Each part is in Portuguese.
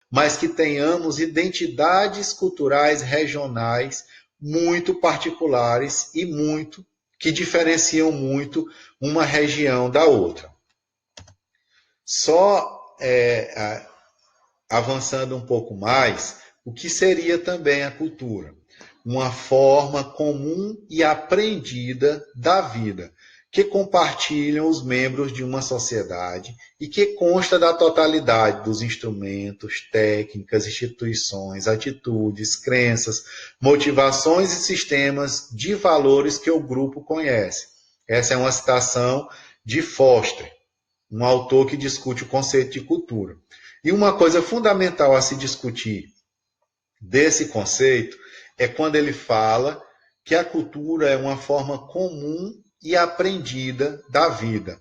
mas que tenhamos identidades culturais regionais muito particulares e muito que diferenciam muito uma região da outra. Só avançando um pouco mais, o que seria também a cultura? Uma forma comum e aprendida da vida, que compartilham os membros de uma sociedade e que consta da totalidade dos instrumentos, técnicas, instituições, atitudes, crenças, motivações e sistemas de valores que o grupo conhece. Essa é uma citação de Foster, um autor que discute o conceito de cultura. E uma coisa fundamental a se discutir desse conceito é quando ele fala que a cultura é uma forma comum e aprendida da vida.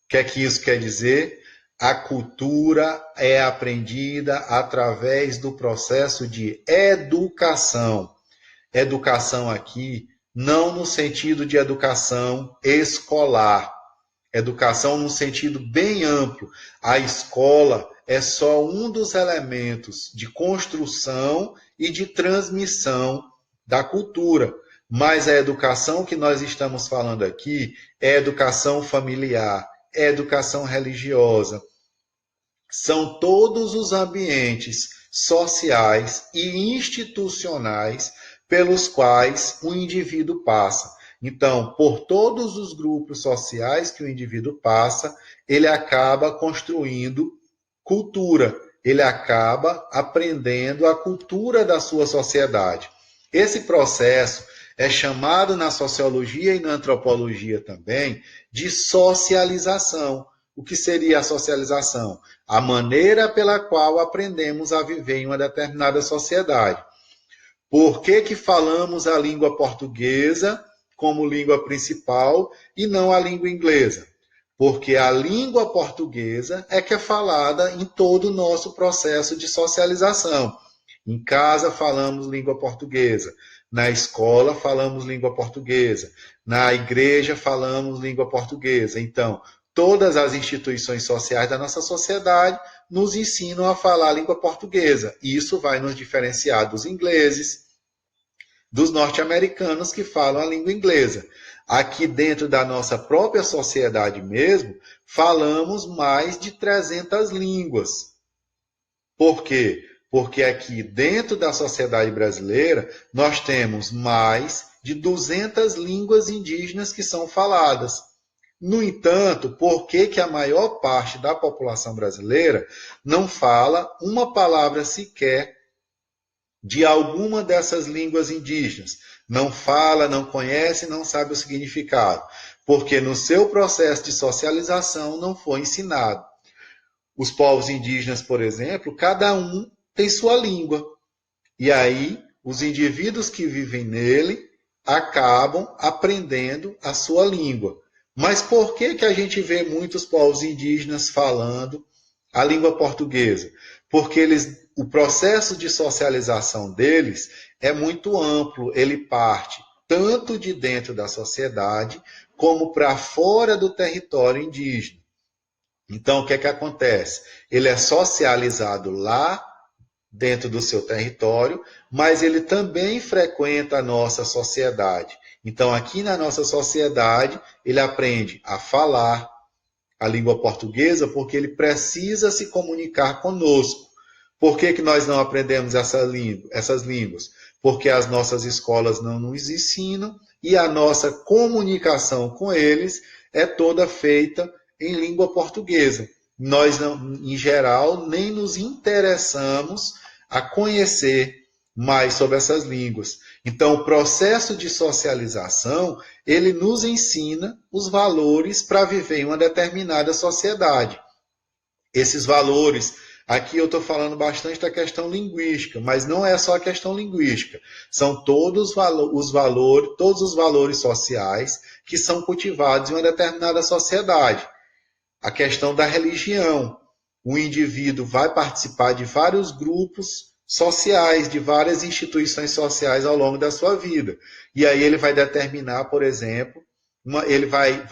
O que é que isso quer dizer? A cultura é aprendida através do processo de educação. Educação aqui, não no sentido de educação escolar, educação num sentido bem amplo. A escola é só um dos elementos de construção e de transmissão da cultura. Mas a educação que nós estamos falando aqui é educação familiar, é educação religiosa. São todos os ambientes sociais e institucionais pelos quais o indivíduo passa. Então, por todos os grupos sociais que o indivíduo passa, ele acaba construindo cultura, ele acaba aprendendo a cultura da sua sociedade. Esse processo é chamado na sociologia e na antropologia também de socialização. O que seria a socialização? A maneira pela qual aprendemos a viver em uma determinada sociedade. Por que falamos a língua portuguesa como língua principal e não a língua inglesa? Porque a língua portuguesa é que é falada em todo o nosso processo de socialização. Em casa falamos língua portuguesa, na escola falamos língua portuguesa, na igreja falamos língua portuguesa. Então, todas as instituições sociais da nossa sociedade nos ensinam a falar a língua portuguesa. E isso vai nos diferenciar dos ingleses, dos norte-americanos que falam a língua inglesa. Aqui dentro da nossa própria sociedade mesmo, falamos mais de 300 línguas. Por quê? Porque aqui dentro da sociedade brasileira, nós temos mais de 200 línguas indígenas que são faladas. No entanto, por que a maior parte da população brasileira não fala uma palavra sequer de alguma dessas línguas indígenas? Não fala, não conhece, não sabe o significado. Porque no seu processo de socialização não foi ensinado. Os povos indígenas, por exemplo, cada um tem sua língua. E aí, os indivíduos que vivem nele acabam aprendendo a sua língua. Mas por que a gente vê muitos povos indígenas falando a língua portuguesa? Porque o processo de socialização deles é muito amplo, ele parte tanto de dentro da sociedade como para fora do território indígena. Então, o que acontece? Ele é socializado lá dentro do seu território, mas ele também frequenta a nossa sociedade. Então, aqui na nossa sociedade, ele aprende a falar a língua portuguesa porque ele precisa se comunicar conosco. Por que nós não aprendemos essas línguas? Porque as nossas escolas não nos ensinam e a nossa comunicação com eles é toda feita em língua portuguesa. Nós, em geral, nem nos interessamos a conhecer mais sobre essas línguas. Então, o processo de socialização, ele nos ensina os valores para viver em uma determinada sociedade. Esses valores, aqui eu estou falando bastante da questão linguística, mas não é só a questão linguística. São todos os valores sociais que são cultivados em uma determinada sociedade. A questão da religião. O indivíduo vai participar de vários grupos sociais, de várias instituições sociais ao longo da sua vida. E aí ele vai determinar, por exemplo, ele vai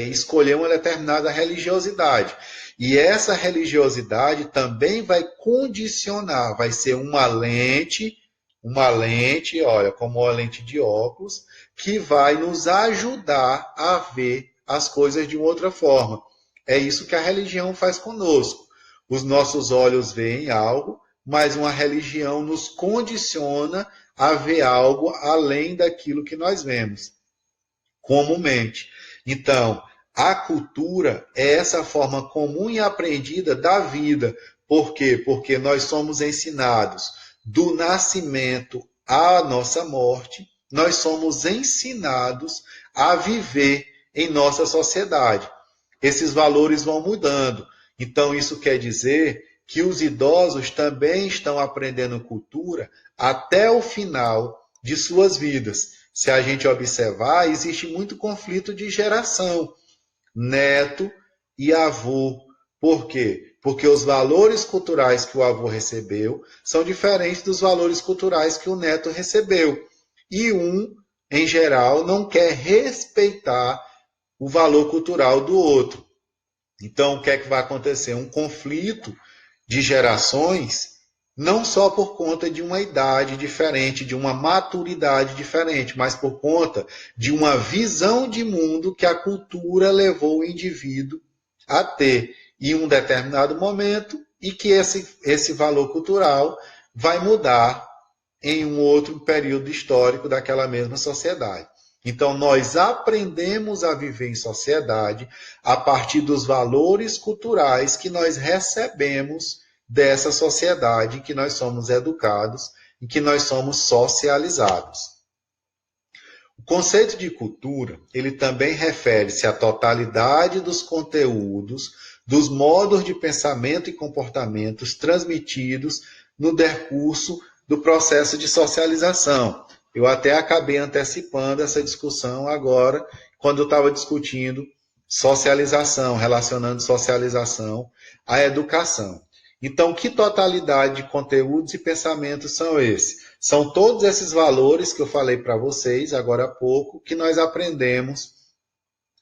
escolher uma determinada religiosidade. E essa religiosidade também vai condicionar, vai ser uma lente, olha, como uma lente de óculos, que vai nos ajudar a ver as coisas de uma outra forma. É isso que a religião faz conosco. Os nossos olhos veem algo, mas uma religião nos condiciona a ver algo além daquilo que nós vemos comumente. Então, a cultura é essa forma comum e aprendida da vida. Por quê? Porque nós somos ensinados do nascimento à nossa morte, nós somos ensinados a viver em nossa sociedade. Esses valores vão mudando. Então, isso quer dizer que os idosos também estão aprendendo cultura até o final de suas vidas. Se a gente observar, existe muito conflito de geração, neto e avô. Por quê? Porque os valores culturais que o avô recebeu são diferentes dos valores culturais que o neto recebeu. E um, em geral, não quer respeitar o valor cultural do outro. Então, o que é que vai acontecer? Um conflito de gerações, não só por conta de uma idade diferente, de uma maturidade diferente, mas por conta de uma visão de mundo que a cultura levou o indivíduo a ter em um determinado momento e que esse valor cultural vai mudar em um outro período histórico daquela mesma sociedade. Então, nós aprendemos a viver em sociedade a partir dos valores culturais que nós recebemos dessa sociedade em que nós somos educados, em que nós somos socializados. O conceito de cultura, ele também refere-se à totalidade dos conteúdos, dos modos de pensamento e comportamentos transmitidos no decurso do processo de socialização. Eu até acabei antecipando essa discussão agora, quando eu estava discutindo socialização, relacionando socialização à educação. Então, que totalidade de conteúdos e pensamentos são esses? São todos esses valores que eu falei para vocês agora há pouco, que nós aprendemos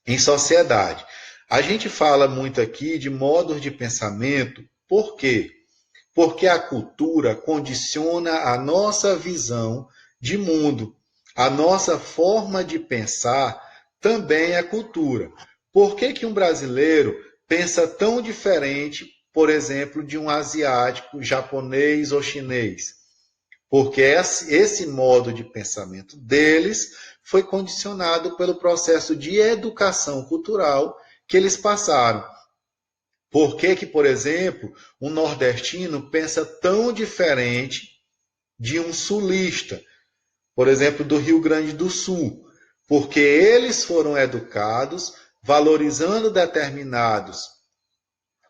em sociedade. A gente fala muito aqui de modos de pensamento, por quê? Porque a cultura condiciona a nossa visão de mundo. A nossa forma de pensar também é cultura. Por que que um brasileiro pensa tão diferente, por exemplo, de um asiático, japonês ou chinês? Porque esse modo de pensamento deles foi condicionado pelo processo de educação cultural que eles passaram. Por que que, por exemplo, um nordestino pensa tão diferente de um sulista, por exemplo, do Rio Grande do Sul? Porque eles foram educados valorizando determinados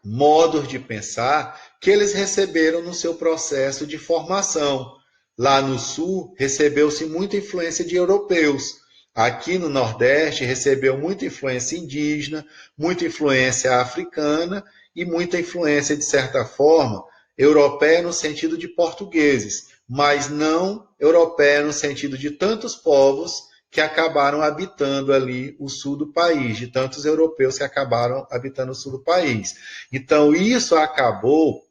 modos de pensar que eles receberam no seu processo de formação. Lá no Sul, recebeu-se muita influência de europeus. Aqui no Nordeste, recebeu muita influência indígena, muita influência africana e muita influência, de certa forma, europeia no sentido de portugueses, mas não europeia no sentido de tantos povos que acabaram habitando ali o sul do país, de tantos europeus que acabaram habitando o sul do país. Então, isso acabou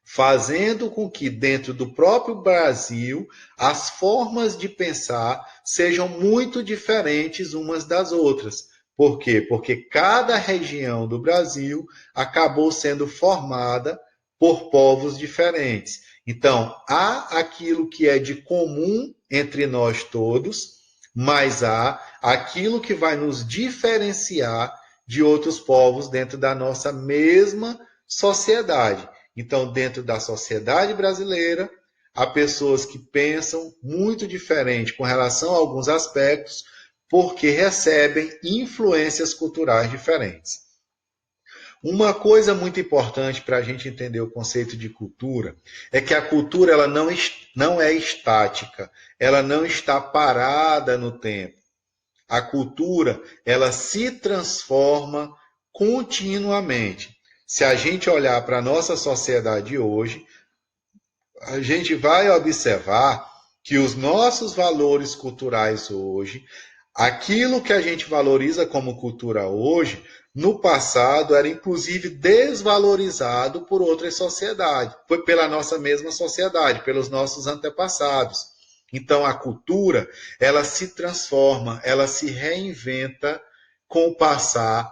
fazendo com que, dentro do próprio Brasil, as formas de pensar sejam muito diferentes umas das outras. Por quê? Porque cada região do Brasil acabou sendo formada por povos diferentes. Então, há aquilo que é de comum entre nós todos, mas há aquilo que vai nos diferenciar de outros povos dentro da nossa mesma sociedade. Então, dentro da sociedade brasileira, há pessoas que pensam muito diferente com relação a alguns aspectos, porque recebem influências culturais diferentes. Uma coisa muito importante para a gente entender o conceito de cultura é que a cultura ela não é estática, ela não está parada no tempo. A cultura ela se transforma continuamente. Se a gente olhar para a nossa sociedade hoje, a gente vai observar que os nossos valores culturais hoje, aquilo que a gente valoriza como cultura hoje, no passado era inclusive desvalorizado por outras sociedades, foi pela nossa mesma sociedade, pelos nossos antepassados. Então a cultura, ela se transforma, ela se reinventa com o passar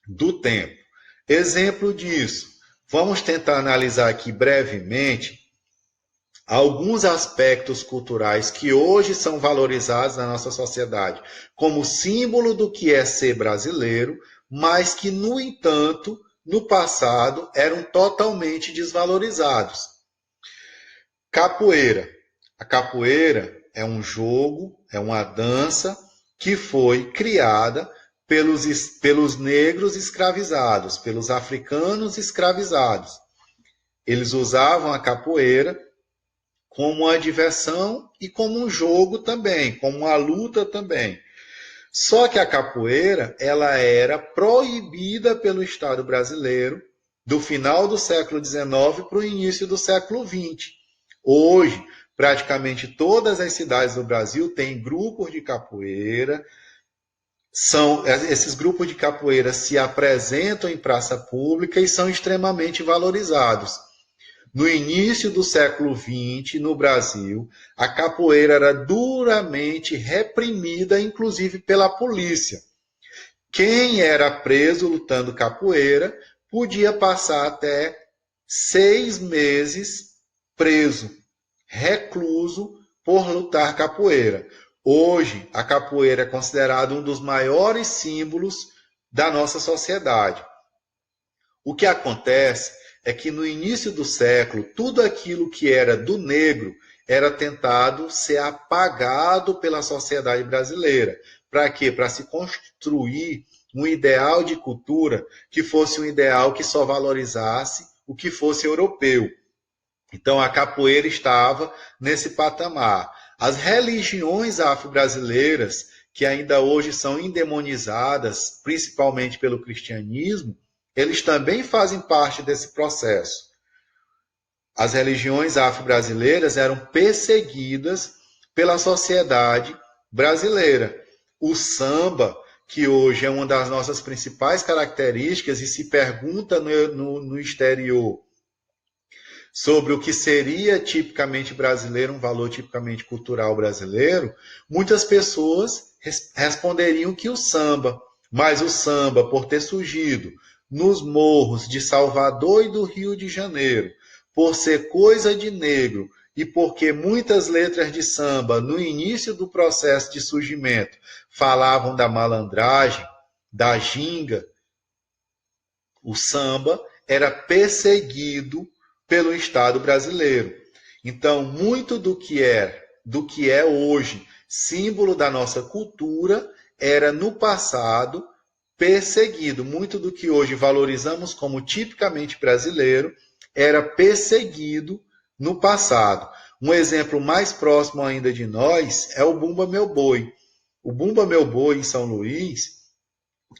do tempo. Exemplo disso, vamos tentar analisar aqui brevemente alguns aspectos culturais que hoje são valorizados na nossa sociedade como símbolo do que é ser brasileiro, mas que, no entanto, no passado eram totalmente desvalorizados. Capoeira. A capoeira é um jogo, é uma dança que foi criada pelos negros escravizados, pelos africanos escravizados. Eles usavam a capoeira como uma diversão e como um jogo também, como uma luta também. Só que a capoeira, ela era proibida pelo Estado brasileiro do final do século XIX para o início do século XX. Hoje, praticamente todas as cidades do Brasil têm grupos de capoeira. Esses grupos de capoeira se apresentam em praça pública e são extremamente valorizados. No início do século XX, no Brasil, a capoeira era duramente reprimida, inclusive pela polícia. Quem era preso lutando capoeira podia passar até 6 meses preso, recluso, por lutar capoeira. Hoje, a capoeira é considerada um dos maiores símbolos da nossa sociedade. O que acontece é que no início do século, tudo aquilo que era do negro era tentado ser apagado pela sociedade brasileira. Para quê? Para se construir um ideal de cultura que fosse um ideal que só valorizasse o que fosse europeu. Então a capoeira estava nesse patamar. As religiões afro-brasileiras, que ainda hoje são endemonizadas, principalmente pelo cristianismo, eles também fazem parte desse processo. As religiões afro-brasileiras eram perseguidas pela sociedade brasileira. O samba, que hoje é uma das nossas principais características, e se pergunta no exterior sobre o que seria tipicamente brasileiro, um valor tipicamente cultural brasileiro, muitas pessoas responderiam que o samba, mas o samba, por ter surgido nos morros de Salvador e do Rio de Janeiro, por ser coisa de negro e porque muitas letras de samba, no início do processo de surgimento, falavam da malandragem, da ginga, o samba era perseguido pelo Estado brasileiro. Então, muito do que é hoje símbolo da nossa cultura era no passado perseguido. Muito do que hoje valorizamos como tipicamente brasileiro era perseguido no passado. Um exemplo mais próximo ainda de nós é o Bumba Meu Boi. O Bumba Meu Boi em São Luís,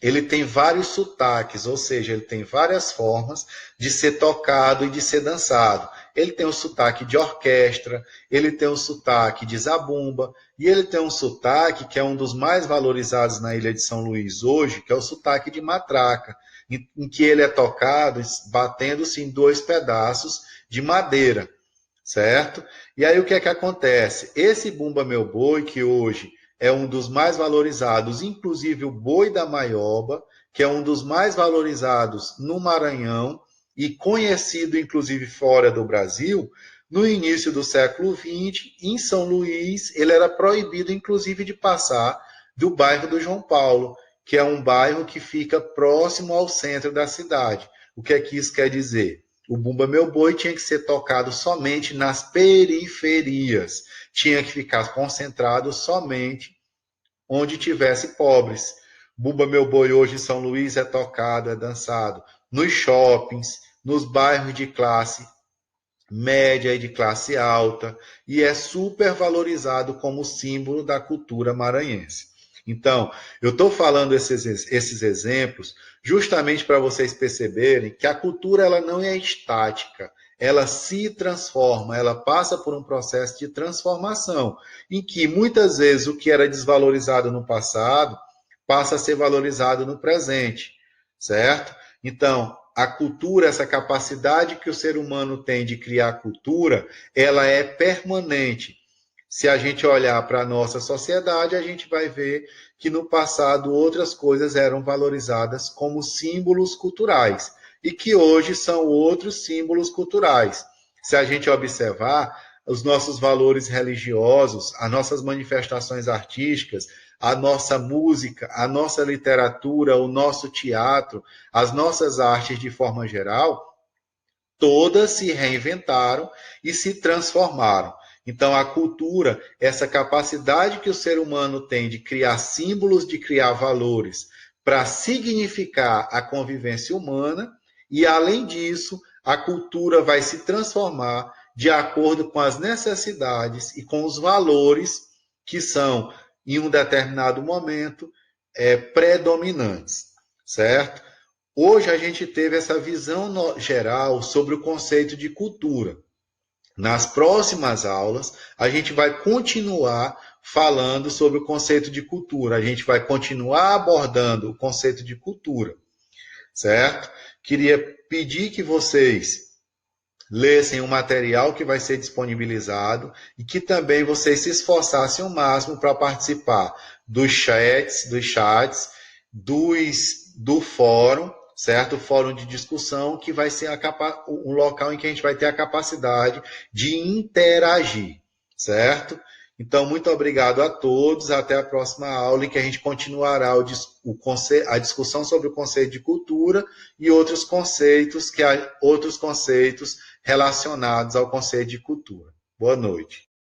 ele tem vários sotaques, ou seja, ele tem várias formas de ser tocado e de ser dançado. Ele tem o sotaque de orquestra, ele tem o sotaque de zabumba, e ele tem um sotaque que é um dos mais valorizados na ilha de São Luís hoje, que é o sotaque de matraca, em que ele é tocado batendo-se em 2 pedaços de madeira, certo? E aí o que é que acontece? Esse Bumba Meu Boi, que hoje é um dos mais valorizados, inclusive o boi da Maioba, que é um dos mais valorizados no Maranhão e conhecido inclusive fora do Brasil, no início do século XX, em São Luís, ele era proibido inclusive de passar do bairro do João Paulo, que é um bairro que fica próximo ao centro da cidade. O que é que isso quer dizer? O Bumba Meu Boi tinha que ser tocado somente nas periferias, tinha que ficar concentrado somente onde tivesse pobres. Bumba Meu Boi hoje em São Luís é tocado, é dançado nos shoppings, nos bairros de classe média e de classe alta, e é super valorizado como símbolo da cultura maranhense. Então, eu estou falando esses exemplos justamente para vocês perceberem que a cultura ela não é estática, ela se transforma, ela passa por um processo de transformação, em que muitas vezes o que era desvalorizado no passado passa a ser valorizado no presente. certo? Então, a cultura, essa capacidade que o ser humano tem de criar cultura, ela é permanente. Se a gente olhar para a nossa sociedade, a gente vai ver que no passado outras coisas eram valorizadas como símbolos culturais e que hoje são outros símbolos culturais. Se a gente observar os nossos valores religiosos, as nossas manifestações artísticas, a nossa música, a nossa literatura, o nosso teatro, as nossas artes de forma geral, todas se reinventaram e se transformaram. Então, a cultura, essa capacidade que o ser humano tem de criar símbolos, de criar valores para significar a convivência humana, e além disso, a cultura vai se transformar de acordo com as necessidades e com os valores que são, em um determinado momento, predominantes, certo? Hoje a gente teve essa visão geral sobre o conceito de cultura. Nas próximas aulas, a gente vai continuar falando sobre o conceito de cultura. A gente vai continuar abordando o conceito de cultura, certo? Queria pedir que vocês lessem o material que vai ser disponibilizado e que também vocês se esforçassem ao máximo para participar dos chats, do fórum, certo? O fórum de discussão, que vai ser um local em que a gente vai ter a capacidade de interagir, certo? Então, muito obrigado a todos. Até a próxima aula, em que a gente continuará a discussão sobre o conceito de cultura e outros conceitos relacionados ao conceito de cultura. Boa noite.